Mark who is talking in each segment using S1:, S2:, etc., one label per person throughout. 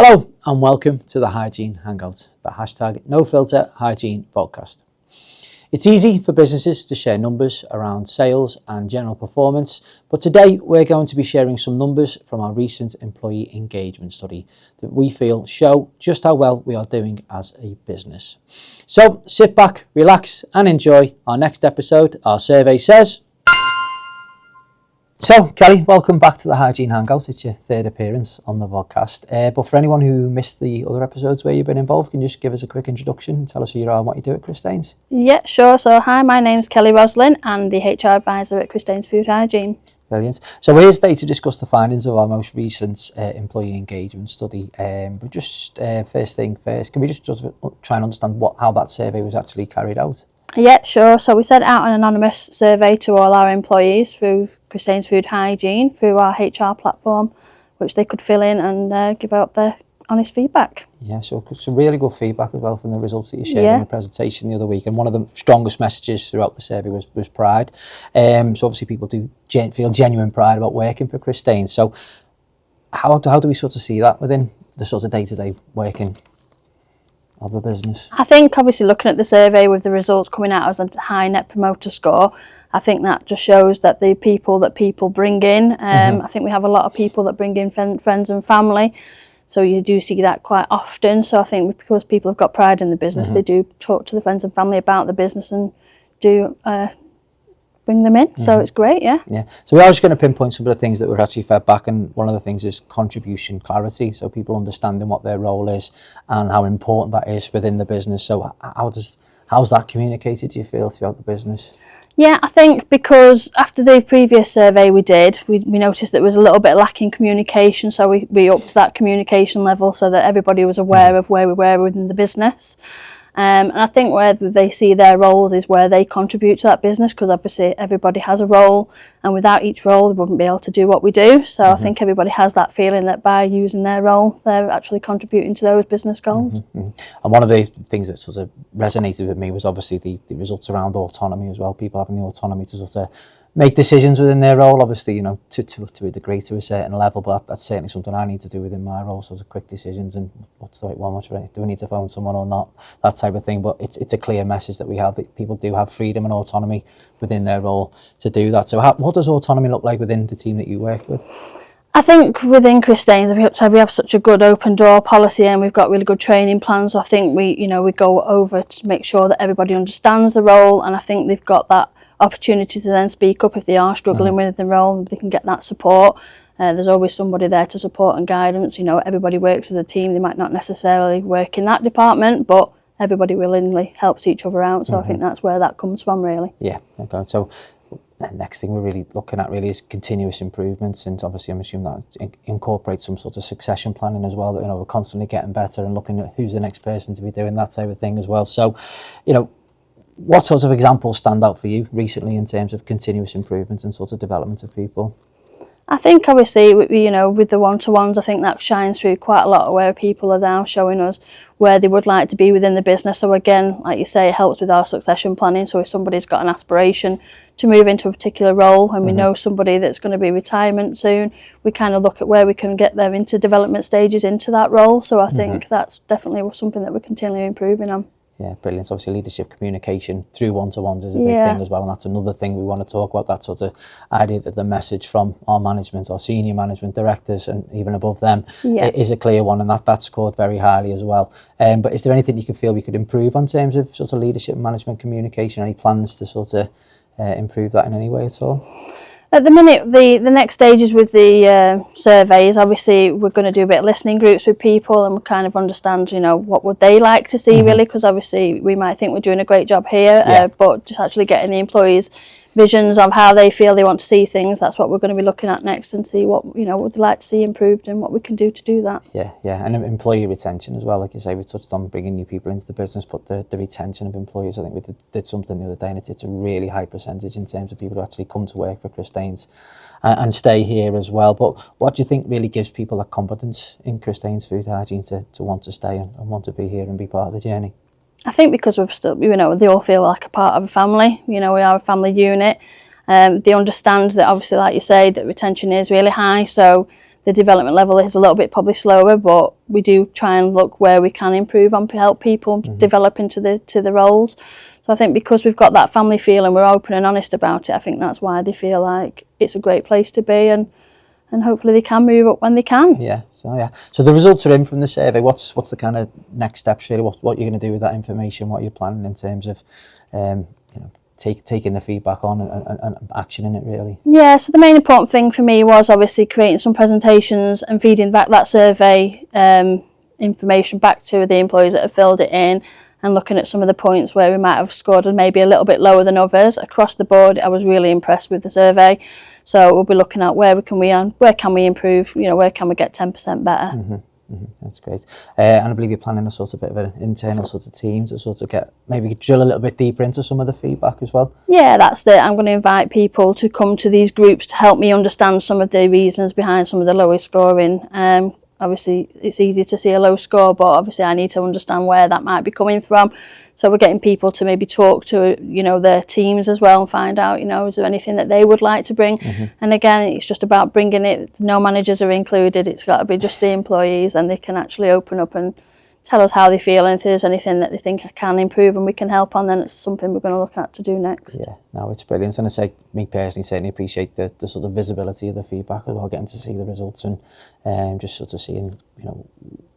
S1: Hello and welcome to the Hygiene Hangout, the hashtag no filter hygiene podcast. It's easy for businesses to share numbers around sales and general performance, but today we're going to be sharing some numbers from our recent employee engagement study that we feel show just how well we are doing as a business. So sit back, relax and enjoy our next episode. Our survey says... So, Kelly, welcome back to the Hygiene Hangout. It's your third appearance on the Vodcast. But for anyone who missed the other episodes where you've been involved, can you just give us a quick introduction and tell us who you are and what you do at Christane's?
S2: Yeah, sure. So, hi, my name's Kelly Roslin. I'm the HR advisor at Christane's Food Hygiene.
S1: Brilliant. So we're here today to discuss the findings of our most recent employee engagement study. But just first thing first, can we just sort of try and understand how that survey was actually carried out?
S2: Yeah, sure. So we sent out an anonymous survey to all our employees through Christane's Food Hygiene, through our HR platform, which they could fill in and give out their honest feedback. Yeah,
S1: so some really good feedback as well from the results that you shared in the presentation the other week. And one of the strongest messages throughout the survey was pride. So obviously people do feel genuine pride about working for Christane's. So how do we sort of see that within the sort of day-to-day working of the business?
S2: I think obviously looking at the survey with the results coming out as a high net promoter score, I think that just shows that the people bring in, I think we have a lot of people that bring in friends and family, so you do see that quite often. So I think because people have got pride in the business, they do talk to the friends and family about the business and do bring them in. So it's great, yeah.
S1: So we are just going to pinpoint some of the things that were actually fed back, and one of the things is contribution clarity, so people understanding what their role is and how important that is within the business. So how's that communicated, do you feel, throughout the business?
S2: Yeah, I think because after the previous survey we did, we noticed there was a little bit lacking communication, so we upped that communication level so that everybody was aware of where we were within the business. And I think where they see their roles is where they contribute to that business, because obviously everybody has a role, and without each role they wouldn't be able to do what we do. So I think everybody has that feeling that by using their role they're actually contributing to those business goals.
S1: And one of the things that sort of resonated with me was obviously the results around autonomy as well, people having the autonomy to sort of make decisions within their role, obviously, you know, to a degree, to a certain level, but that's certainly something I need to do within my role, sort of quick decisions and what's the right one, do we need to phone someone or not, that type of thing. But it's a clear message that we have, that people do have freedom and autonomy within their role to do that. So what does autonomy look like within the team that you work with?
S2: I think within Christane's we have such a good open door policy, and we've got really good training plans. So I think we go over to make sure that everybody understands the role, and I think they've got that opportunity to then speak up if they are struggling with the role, and they can get that support. There's always somebody there to support and guidance. You know, everybody works as a team. They might not necessarily work in that department, but everybody willingly helps each other out. So I think that's where that comes from, really.
S1: Yeah, okay. So the next thing we're really looking at really is continuous improvements, and obviously I'm assuming that incorporates some sort of succession planning as well, that, you know, we're constantly getting better and looking at who's the next person to be doing that type of thing as well. So, you know, what sorts of examples stand out for you recently in terms of continuous improvement and sort of development of people?
S2: I think obviously, you know, with the one-to-ones, I think that shines through quite a lot, where people are now showing us where they would like to be within the business. So again, like you say, it helps with our succession planning. So if somebody's got an aspiration to move into a particular role, and we know somebody that's going to be retirement soon, we kind of look at where we can get them into development stages into that role. So I think that's definitely something that we're continually improving on.
S1: Yeah, brilliant. Obviously, leadership communication through one-to-ones is a big thing as well, and that's another thing we want to talk about, that sort of idea that the message from our management, our senior management, directors, and even above them is a clear one, and that's scored very highly as well. But is there anything you feel we could improve on terms of sort of leadership and management communication? Any plans to sort of improve that in any way at all?
S2: At the minute, the next stages with the surveys, obviously we're going to do a bit of listening groups with people, and we kind of understand, you know, what would they like to see really, because obviously we might think we're doing a great job here, but just actually getting the employees' visions of how they feel they want to see things, that's what we're going to be looking at next, and see what, you know, what they'd like to see improved and what we can do to do that.
S1: Yeah, and employee retention as well, like you say, we touched on bringing new people into the business, but the retention of employees, I think we did something the other day, and it's a really high percentage in terms of people who actually come to work for Christane's and stay here as well. But what do you think really gives people that confidence in Christane's Food Hygiene to want to stay and want to be here and be part of the journey?
S2: I think because we're still, you know, they all feel like a part of a family. You know, we are a family unit. They understand that, obviously, like you say, that retention is really high. So the development level is a little bit probably slower, but we do try and look where we can improve on to help people develop into the roles. So I think because we've got that family feel and we're open and honest about it, I think that's why they feel like it's a great place to be, and hopefully they can move up when they can.
S1: Yeah. So the results are in from the survey. What's the kind of next steps really? What you're going to do with that information? What you're planning in terms of taking the feedback on and actioning it really?
S2: Yeah, so the main important thing for me was obviously creating some presentations and feeding back that survey information back to the employees that have filled it in, and looking at some of the points where we might have scored maybe a little bit lower than others. Across the board, I was really impressed with the survey. So we'll be looking at where can we improve, where can we get 10% better.
S1: That's great. And I believe you're planning a sort of bit of an internal sort of team to sort of maybe drill a little bit deeper into some of the feedback as well.
S2: Yeah, that's it. I'm going to invite people to come to these groups to help me understand some of the reasons behind some of the lower scoring. Obviously, it's easy to see a low score, but obviously I need to understand where that might be coming from. So we're getting people to maybe talk to, their teams as well and find out, is there anything that they would like to bring? And again, it's just about bringing it. No managers are included. It's got to be just the employees, and they can actually open up and tell us how they feel, and if there's anything that they think I can improve and we can help on, then it's something we're going to look at to do next.
S1: Yeah, no, it's brilliant. And I say, me personally, certainly appreciate the sort of visibility of the feedback as well, getting to see the results and just sort of seeing,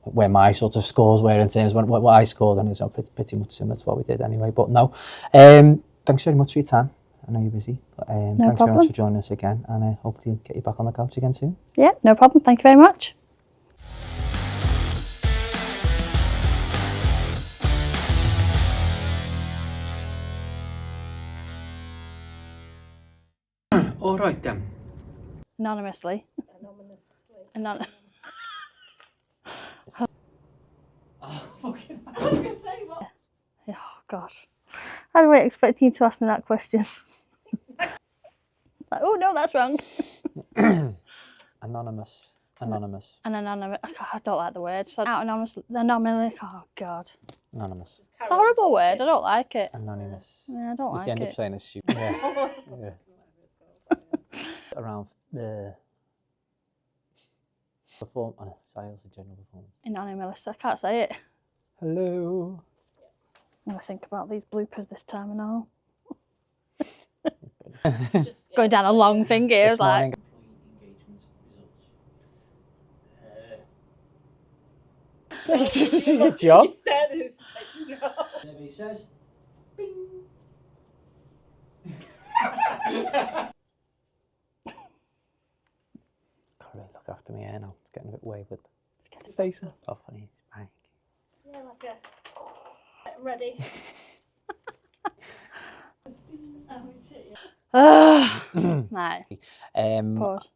S1: where my sort of scores were in terms of what I scored, and it's pretty much similar to what we did anyway. But no, thanks very much for your time. I know you're busy, but thanks very much for joining us again, and hopefully get you back on the couch again soon.
S2: Yeah, no problem. Thank you very much.
S1: All right then.
S2: Anonymously. Oh God. How do I expect you to ask me that question? Oh no, that's wrong.
S1: Anonymous.
S2: An anonymous. I don't like the word. So anonymous. Oh God.
S1: Anonymous.
S2: It's a horrible word. I don't like it.
S1: Anonymous.
S2: Yeah, I don't like it.
S1: You end up saying it's stupid. Yeah. Around the performance. Sorry, it's a general performance.
S2: Anonymous. I can't say it.
S1: Hello.
S2: I'm gonna think about these bloopers this time and all. Going down a long thing here. It's like.
S1: It's just a job.
S3: He says, bing.
S1: Look after me here now. It's getting a bit wayward. Say so. Oh, funny. Spank.
S2: Yeah, like I'm ready. Right. Pause.